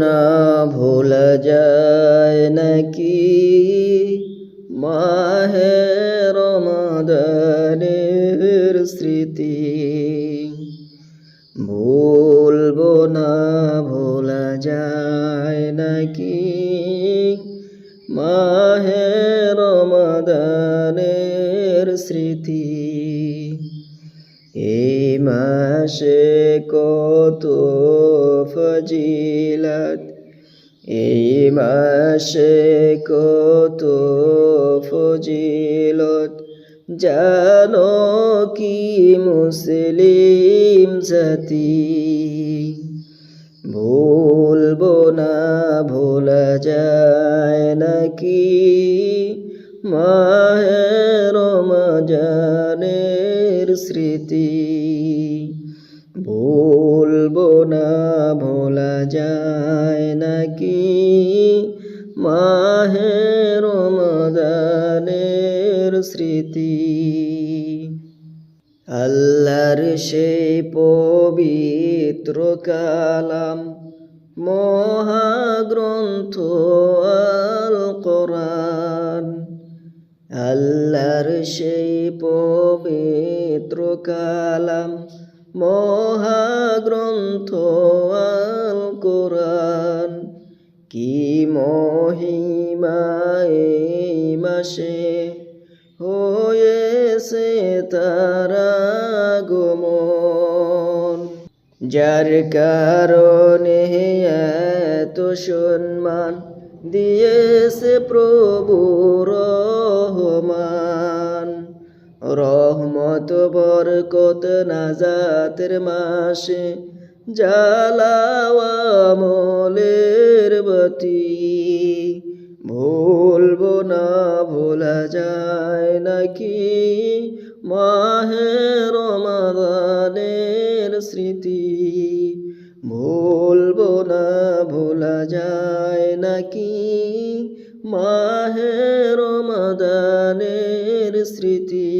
না ভোলা যায় নাকি মাহে রমাদানের স্মৃতি। ভুলবো না ভোলা যায় নাকি মাহে রমাদানের স্মৃতি। এই মাসে কত ফজিলত, এই মাসে কত ফজিলত, জানো কি মুসলিম জাতি। ভুলবো না ভোলা যায় নাকি মাহে রমজানের স্মৃতি। ভুলবো না ভোলা যায় নাকি মাহে রমজানের স্মৃতি। আল্লাহর সেই পবিত্র কালাম মহাগ্রন্থ আল কোরআন, আল্লাহর সেই পবিত্র কালাম মহাগ্রন্থ আল কোরআন। কি মহিমা এই মাসে হয়েছে তার আগমন, যার কারণে এত সম্মান দিয়েছে প্রভু রহমান। রহমত বরকত নাজাতের মাসে জ্বালাও আমলের বাতি। ভুলবো না ভোলা যায় নাকি মাহে রমাদানের স্মৃতি। ভুলবো না ভোলা যায় নাকি মাহে রমাদানের স্মৃতি।